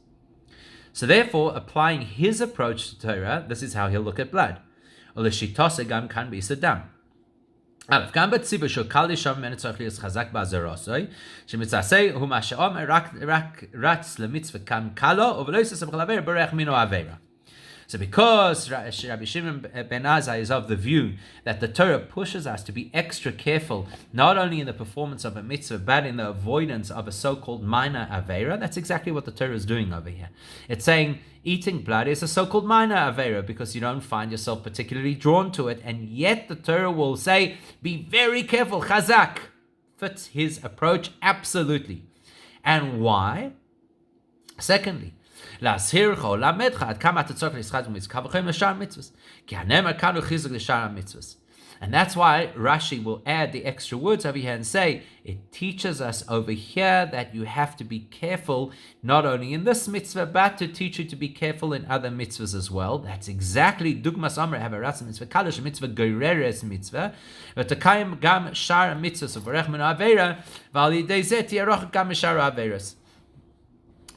[SPEAKER 1] So therefore, applying his approach to Torah, this is how he'll look at blood. גם בציבור של קל לשם ממנו צריך להיות חזק בעזרוסוי, שמצעשה הוא מה שאומר רק רץ למצווה כאן קלו, אבל לא יססם חלבר ברך מינו עבירה. So because Rabbi Shimon ben Azai is of the view that the Torah pushes us to be extra careful, not only in the performance of a mitzvah, but in the avoidance of a so-called minor avera, that's exactly what the Torah is doing over here. It's saying eating blood is a so-called minor avera because you don't find yourself particularly drawn to it, and yet the Torah will say, be very careful, chazak. Fits his approach absolutely. And why? Secondly, and that's why Rashi will add the extra words over here and say, it teaches us over here that you have to be careful not only in this mitzvah, but to teach you to be careful in other mitzvahs as well. That's exactly Dugmas Amr Havaratz mitzvah, Kalash mitzvah, Gereres mitzvah, Vatakayim gam shar mitzvahs of Varech min Avera, Vali Dezet Yaroch gam shar Averas.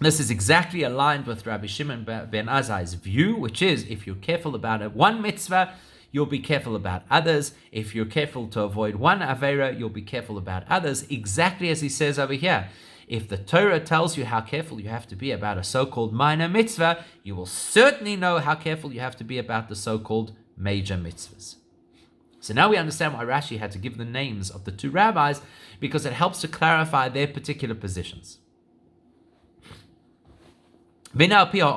[SPEAKER 1] This is exactly aligned with Rabbi Shimon ben Azai's view, which is if you're careful about one mitzvah, you'll be careful about others. If you're careful to avoid one avera, you'll be careful about others, exactly as he says over here. If the Torah tells you how careful you have to be about a so-called minor mitzvah, you will certainly know how careful you have to be about the so-called major mitzvahs. So now we understand why Rashi had to give the names of the two rabbis, because it helps to clarify their particular positions. So now we know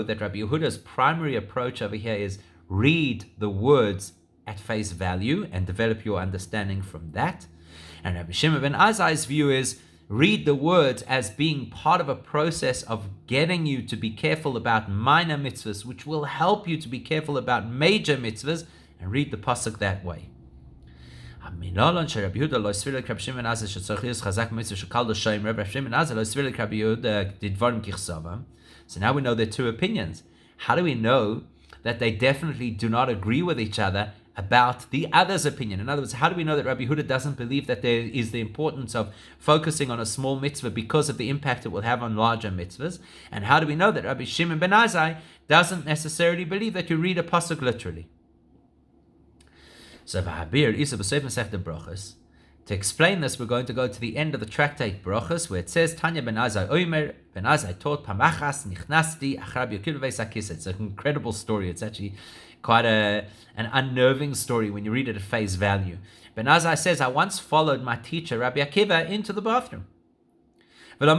[SPEAKER 1] that Rabbi Yehuda's primary approach over here is read the words at face value and develop your understanding from that. And Rabbi Shimon ben Azai's view is read the words as being part of a process of getting you to be careful about minor mitzvahs, which will help you to be careful about major mitzvahs, and read the pasuk that way. So now we know there are two opinions. How do we know that they definitely do not agree with each other about the other's opinion. In other words, how do we know that Rabbi Yehuda doesn't believe that there is the importance of focusing on a small mitzvah because of the impact it will have on larger mitzvahs? And how do we know that Rabbi Shimon ben Azai doesn't necessarily believe that you read a pasuk literally? So to explain this, we're going to go to the end of the tractate Brachos, where it says, Tanya ben Azai Omer, ben Azai taught Pamachas Nichnasti Achar Rabbi Akiva Beis HaKisei. It's an incredible story. It's actually quite an unnerving story when you read it at face value. Ben Azai says, I once followed my teacher, Rabbi Akiva, into the bathroom. And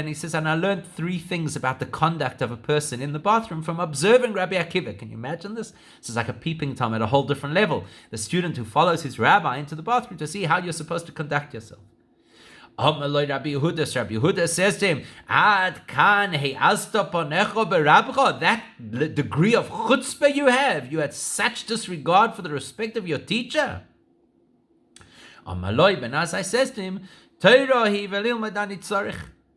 [SPEAKER 1] he says, and I learned 3 things about the conduct of a person in the bathroom from observing Rabbi Akiva. Can you imagine this? This is like a peeping Tom at a whole different level. The student who follows his rabbi into the bathroom to see how you're supposed to conduct yourself. Rabbi Yehuda says to him, that degree of chutzpah you have, you had such disregard for the respect of your teacher. Ben Azai says to him,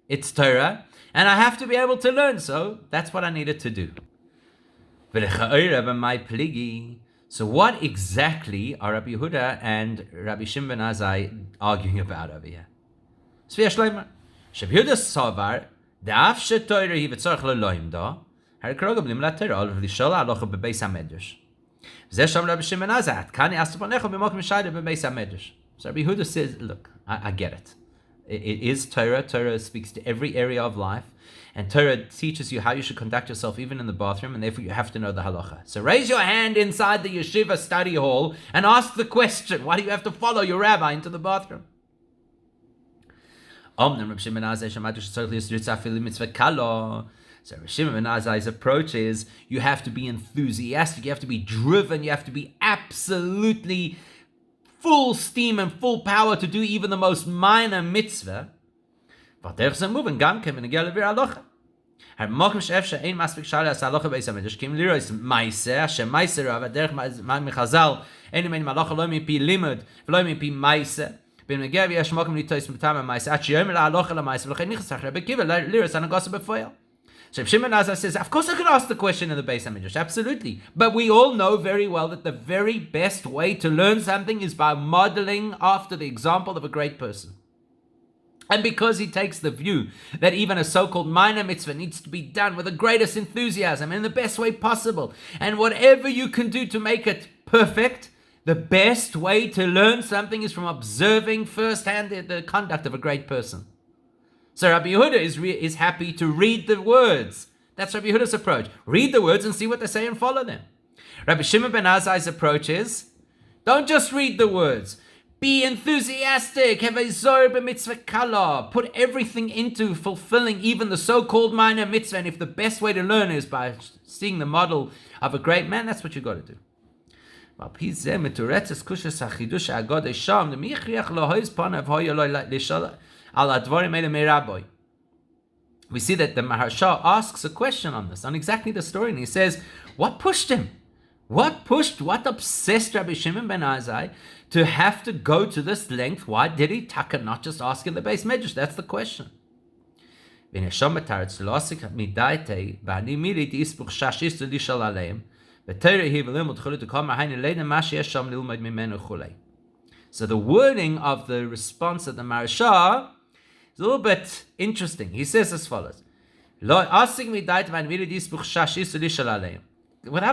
[SPEAKER 1] it's Torah, and I have to be able to learn, so that's what I needed to do. So what exactly are Rabbi Yehuda and Rabbi Shimon ben Azai arguing about over here? Rabbi Yehuda savar, da'af she'Torah hi v'tzorach le'loim da, harikroga b'lim la'Torah, ol v'lishol ha'alocha b'beis ha'medrash. V'zeh sham Rabbi Shimon ben Azai, atkani astaponecha b'mokim shayda b'beis ha'medrash. So Rabbi Yehuda says, look, I get it. It is Torah. Torah speaks to every area of life. And Torah teaches you how you should conduct yourself even in the bathroom, and therefore you have to know the halacha. So raise your hand inside the yeshiva study hall and ask the question, why do you have to follow your rabbi into the bathroom? So Rabbi Shimon ben Azai's approach is, you have to be enthusiastic, you have to be driven, you have to be absolutely full steam and full power to do even the most minor mitzvah. But there's a move and gam came in again to halacha. Her mokem shefsha ein masbik shale as halacha beis hamidrash kim lirois ma'aseh she ma'aser ava derech ma'chazal ein men halacha lo mi pi limud v'lo mi pi ma'aseh ben megav yesh mokem litois mitam ma'aseh at sheyom la halacha la ma'aseh v'lo nichsach Rabbi Akiva lirois anagosa befoil. So Shimon Azai says, of course I could ask the question in the Beis HaMidrash, absolutely. But we all know very well that the very best way to learn something is by modeling after the example of a great person. And because he takes the view that even a so-called minor mitzvah needs to be done with the greatest enthusiasm and in the best way possible, and whatever you can do to make it perfect, the best way to learn something is from observing firsthand the conduct of a great person. So Rabbi Yehuda is happy to read the words. That's Rabbi Yehuda's approach. Read the words and see what they say and follow them. Rabbi Shimon ben Azai's approach is, don't just read the words. Be enthusiastic. Have a zor b'mitzvah kala. Put everything into fulfilling even the so-called minor mitzvah. And if the best way to learn is by seeing the model of a great man, that's what you got to do. We see that the Maharsha asks a question on this, on exactly the story, and he says, what pushed him? What obsessed Rabbi Shimon ben Azai to have to go to this length? Why did he not just ask in the Beis Medrash? That's the question. So the wording of the response of the Maharsha is a little bit interesting. He says as follows: without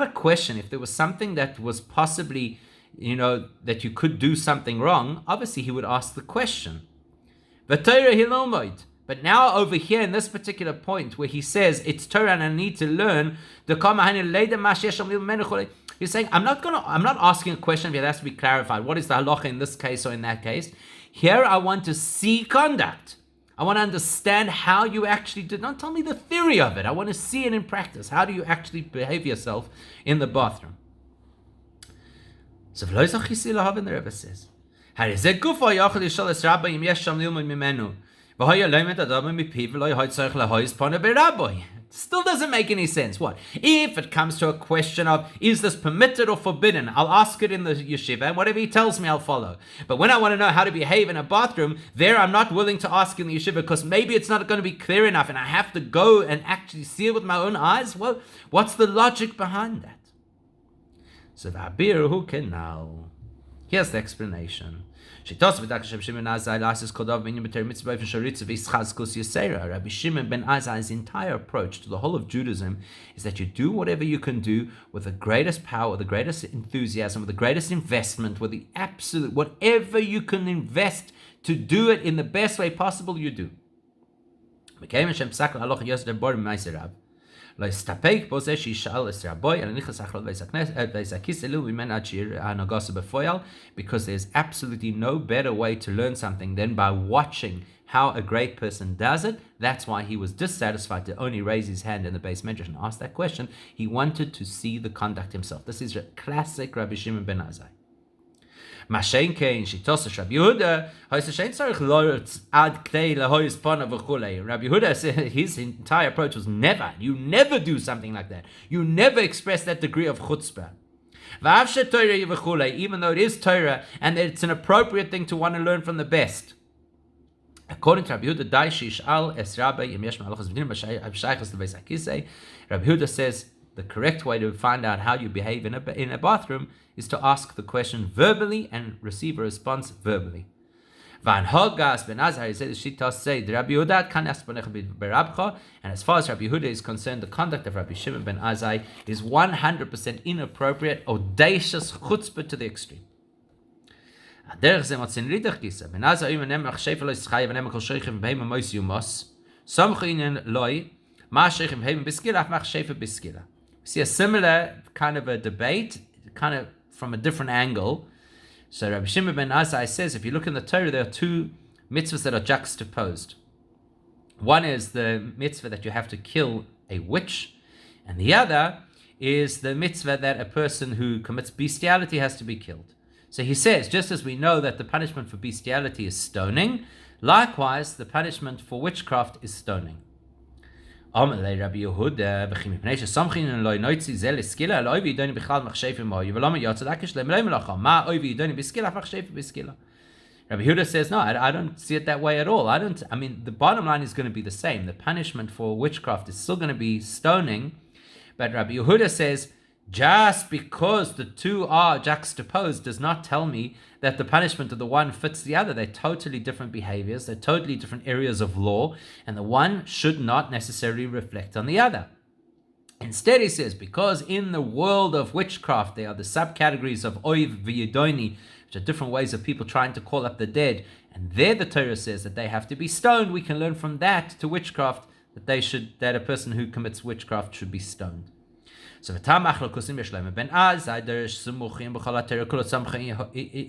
[SPEAKER 1] a question, if there was something that was possibly, that you could do something wrong, obviously he would ask the question. But now over here in this particular point where he says it's Torah and I need to learn, he's saying, I'm not asking a question that has to be clarified. What is the halacha in this case or in that case? Here I want to see conduct. I want to understand how you actually did. Don't tell me the theory of it. I want to see it in practice. How do you actually behave yourself in the bathroom? So the Rebbe says, still doesn't make any sense. What? If it comes to a question of, is this permitted or forbidden? I'll ask it in the yeshiva, and whatever he tells me, I'll follow. But when I want to know how to behave in a bathroom, there I'm not willing to ask in the yeshiva because maybe it's not going to be clear enough and I have to go and actually see it with my own eyes. Well, what's the logic behind that? So V'habir who can now. Here's the explanation. Rabbi Shimon ben Azai's entire approach to the whole of Judaism is that you do whatever you can do with the greatest power, the greatest enthusiasm, with the greatest investment, with the absolute, whatever you can invest to do it in the best way possible, you do. Because there's absolutely no better way to learn something than by watching how a great person does it. That's why he was dissatisfied to only raise his hand in the base medrash and ask that question. He wanted to see the conduct himself. This is a classic Rabbi Shimon ben Azai. Rabbi Yehuda said his entire approach was you never do something like that. You never express that degree of chutzpah. Even though it is Torah and it's an appropriate thing to want to learn from the best. According to Rabbi Yehuda, Rabbi Yehuda says the correct way to find out how you behave in a bathroom is to ask the question verbally and receive a response verbally. And as far as Rabbi Yehuda is concerned, the conduct of Rabbi Shimon ben Azai is 100% inappropriate, audacious chutzpah to the extreme. See a similar kind of a debate, kind of from a different angle. So Rabbi Shimon ben Azai says, if you look in the Torah, there are two mitzvahs that are juxtaposed. One is the mitzvah that you have to kill a witch, and the other is the mitzvah that a person who commits bestiality has to be killed. So he says, just as we know that the punishment for bestiality is stoning, likewise the punishment for witchcraft is stoning. Rabbi Yehuda, Rabbi Yehuda says, no, I don't see it that way at all. The bottom line is going to be the same. The punishment for witchcraft is still going to be stoning. But Rabbi Yehuda says, just because the two are juxtaposed does not tell me that the punishment of the one fits the other. They're totally different behaviors. They're totally different areas of law. And the one should not necessarily reflect on the other. Instead, he says, because in the world of witchcraft, there are the subcategories of oiv v'yedoni, which are different ways of people trying to call up the dead. And there the Torah says that they have to be stoned. We can learn from that to witchcraft that a person who commits witchcraft should be stoned. So ben Azai derish sumuchim b'chol haTorah kol tzamcha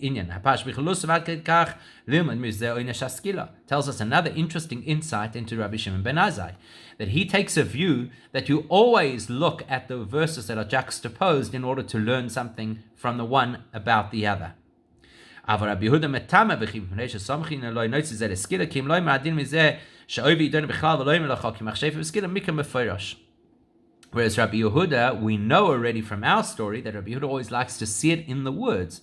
[SPEAKER 1] inyan hapash b'chalus v'ad kach limud mizeh oinesh haskila tells us another interesting insight into Rabbi Shimon ben Azai, that he takes a view that you always look at the verses that are juxtaposed in order to learn something from the one about the other. Rabbi Yehuda metama v'chim pnei shesamchin eloi noitzi zeh eskila kim loy ma'adin mizeh she'oivi yidon b'chlal v'loy melachok kim achshef v'eskila mikam b'foirash. Whereas Rabbi Yehuda, we know already from our story that Rabbi Yehuda always likes to see it in the words.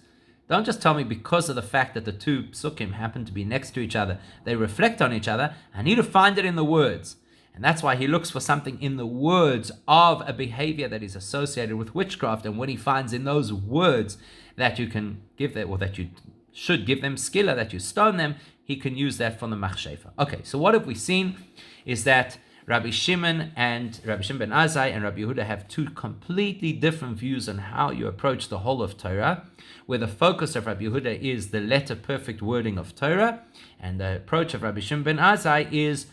[SPEAKER 1] Don't just tell me because of the fact that the two psukim happen to be next to each other, they reflect on each other. I need to find it in the words. And that's why he looks for something in the words of a behavior that is associated with witchcraft. And when he finds in those words that you can give them, or that you should give them skilla, that you stone them, he can use that from the machshefa. Okay, so what have we seen is that Rabbi Shimon ben Azai and Rabbi Yehuda have two completely different views on how you approach the whole of Torah, where the focus of Rabbi Yehuda is the letter perfect wording of Torah, and the approach of Rabbi Shimon ben Azai is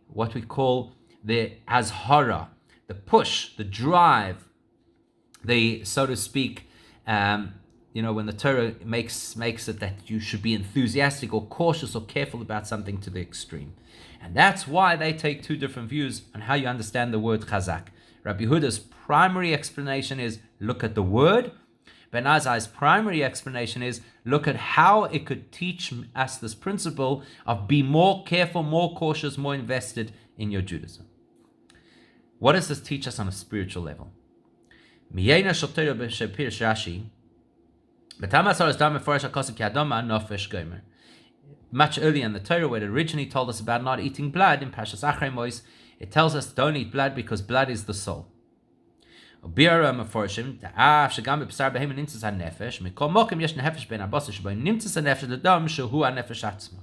[SPEAKER 1] what we call the azhara, the push, the drive, the, so to speak, when the Torah makes it that you should be enthusiastic or cautious or careful about something to the extreme. And that's why they take two different views on how you understand the word chazak. Rabbi Yehuda's primary explanation is look at the word. Ben Azai's primary explanation is look at how it could teach us this principle of be more careful, more cautious, more invested in your Judaism. What does this teach us on a spiritual level? Much earlier in the Torah, where it originally told us about not eating blood, in Parshas Achrei Mos, it tells us don't eat blood because blood is the soul. וביאר המפורשים, אף שגם בבשר בהמה נמצא הנפש, מכל מקום יש נפש בין הבשר שבו נמצא הנפש לדם שהוא הנפש עצמו.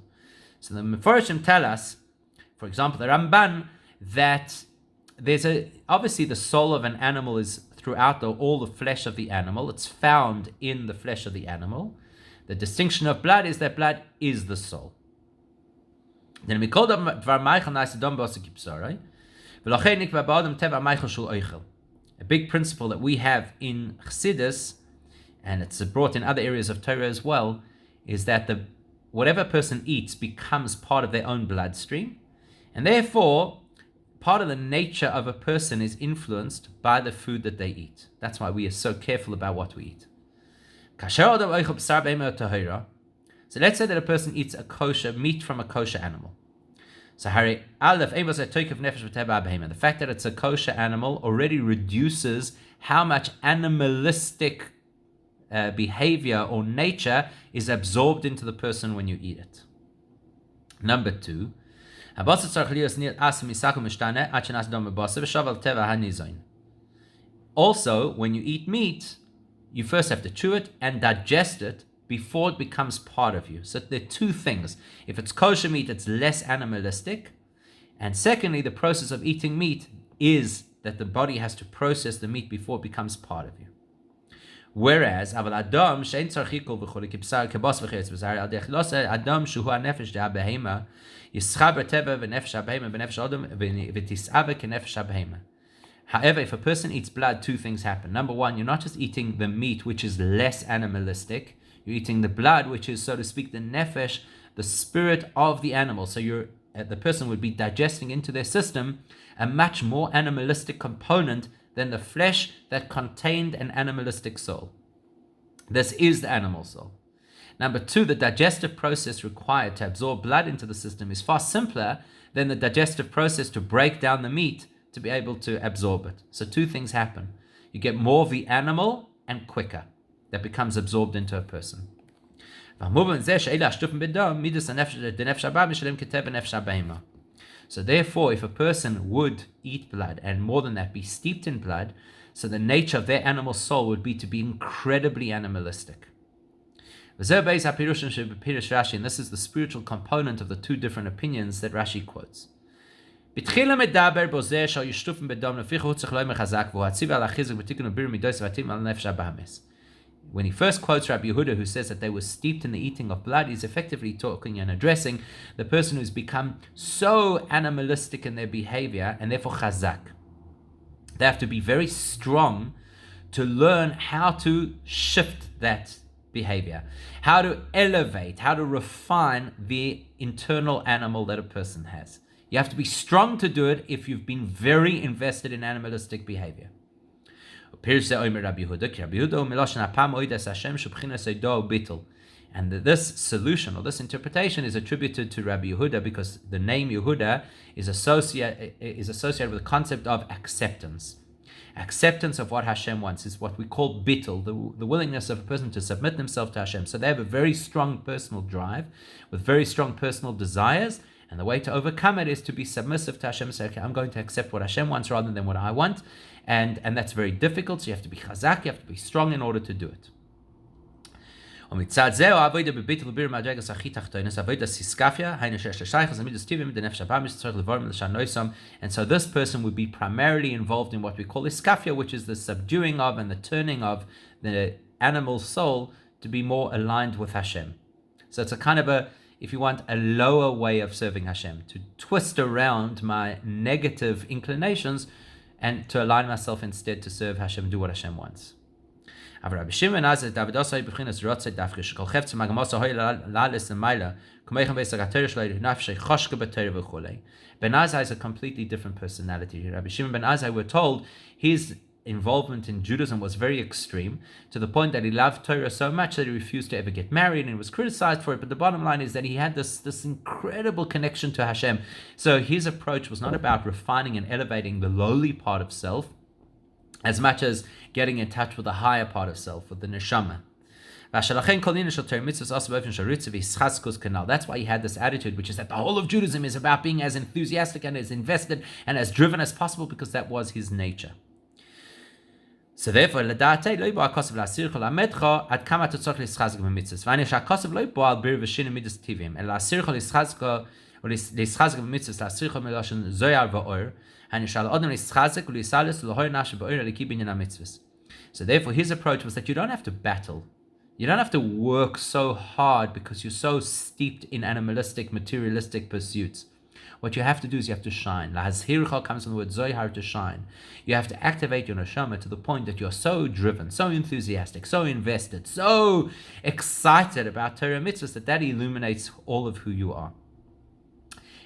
[SPEAKER 1] So the Meforshim tell us, for example, the Ramban, that obviously the soul of an animal is throughout all the flesh of the animal. It's found in the flesh of the animal. The distinction of blood is that blood is the soul. Then we call them dvar meichel nice dom basa kipsarai. V'lochein nikva ba'adam teva meichel shul oichel. A big principle that we have in Chassidus, and it's brought in other areas of Torah as well, is that whatever a person eats becomes part of their own bloodstream, and therefore part of the nature of a person is influenced by the food that they eat. That's why we are so careful about what we eat. So let's say that a person eats a kosher meat from a kosher animal. So the fact that it's a kosher animal already reduces how much animalistic behavior or nature is absorbed into the person when you eat it. Number 2, also, when you eat meat, you first have to chew it and digest it before it becomes part of you. So there are two things. If it's kosher meat, it's less animalistic. And secondly, the process of eating meat is that the body has to process the meat before it becomes part of you. Whereas, Adam shuhu hanefesh deha'behema yischaber teva v'nefesh ha'behema v'nefesh adam v'tis'ave k'nefesh ha'behema. However, if a person eats blood, two things happen. Number one, you're not just eating the meat, which is less animalistic. You're eating the blood, which is, so to speak, the nefesh, the spirit of the animal. So the person would be digesting into their system a much more animalistic component than the flesh that contained an animalistic soul. This is the animal soul. Number two, the digestive process required to absorb blood into the system is far simpler than the digestive process to break down the meat to be able to absorb it. So two things happen. You get more of the animal and quicker that becomes absorbed into a person. So therefore, if a person would eat blood, and more than that, be steeped in blood, so the nature of their animal soul would be to be incredibly animalistic. And this is the spiritual component of the two different opinions that Rashi quotes. When he first quotes Rabbi Yehuda, who says that they were steeped in the eating of blood, he's effectively talking and addressing the person who's become so animalistic in their behavior and therefore chazak. They have to be very strong to learn how to shift that behavior, how to elevate, how to refine the internal animal that a person has. You have to be strong to do it if you've been very invested in animalistic behavior. And this solution or this interpretation is attributed to Rabbi Yehuda because the name Yehuda is associated with the concept of acceptance. Acceptance of what Hashem wants is what we call bittul, the willingness of a person to submit themselves to Hashem. So they have a very strong personal drive with very strong personal desires, and the way to overcome it is to be submissive to Hashem. Say, okay, I'm going to accept what Hashem wants rather than what I want. And that's very difficult, so you have to be chazak, you have to be strong in order to do it. And so this person would be primarily involved in what we call iskafia, which is the subduing of and the turning of the animal soul to be more aligned with Hashem. So it's a kind of if you want, a lower way of serving Hashem, to twist around my negative inclinations and to align myself instead to serve Hashem, do what Hashem wants. Ben Azai is a completely different personality. Rabbi Shimon ben Azai, we're told, his involvement in Judaism was very extreme, to the point that he loved Torah so much that he refused to ever get married and was criticized for it. But the bottom line is that he had this incredible connection to Hashem. So his approach was not about refining and elevating the lowly part of self, as much as getting in touch with the higher part of self, with the neshama. That's why he had this attitude, which is that the whole of Judaism is about being as enthusiastic and as invested and as driven as possible, because that was his nature. So therefore, לדעתי לא יבוא הכוסף להסיר כל עמדך עד כמה אתה צריך להסחזק במצוות. ועני שהכוסף לא יבוא על ביר ושינוי מידות טבעיים, אלא להסיר כל להסחזק במצוות, להסיר כל מלשון זוהר ואור, אני שעל אדם להסחזק ולהסלס ולהור נפש באור הליקי בעניין המצוות. So therefore, his approach was that you don't have to battle. You don't have to work so hard because you're so steeped in animalistic, materialistic pursuits. What you have to do is you have to shine. Lahazhircha comes from the word zohar, to shine. You have to activate your neshama to the point that you're so driven, so enthusiastic, so invested, so excited about Torah mitzvahs that illuminates all of who you are.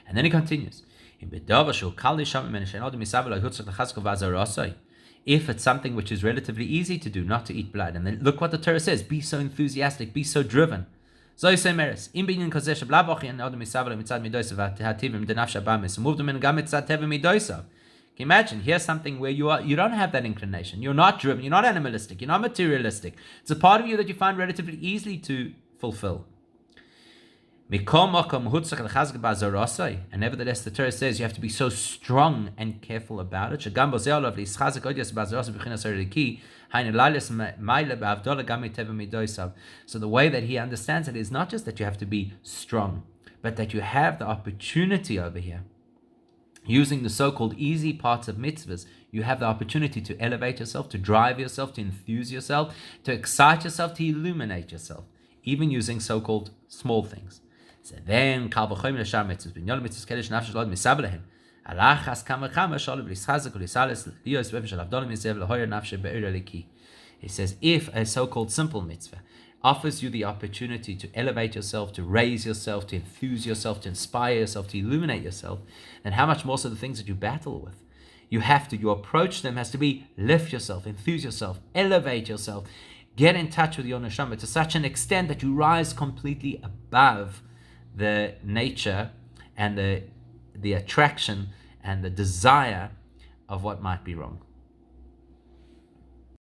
[SPEAKER 1] And then he continues. If it's something which is relatively easy to do, not to eat blood, and then look what the Torah says, be so enthusiastic, be so driven. Can you imagine? Here's something where you don't have that inclination. You're not driven, you're not animalistic, you're not materialistic. It's a part of you that you find relatively easily to fulfill. And nevertheless, the Torah says you have to be so strong and careful about it. So the way that he understands it is not just that you have to be strong, but that you have the opportunity over here. Using the so-called easy parts of mitzvahs, you have the opportunity to elevate yourself, to drive yourself, to enthuse yourself, to excite yourself, to illuminate yourself, even using so-called small things. So then, he says, if a so-called simple mitzvah offers you the opportunity to elevate yourself, to raise yourself, to enthuse yourself, to inspire yourself, to illuminate yourself, then how much more so the things that you battle with? Your approach to them has to be lift yourself, enthuse yourself, elevate yourself, get in touch with your neshama to such an extent that you rise completely above the nature and the attraction and the desire of what might be wrong.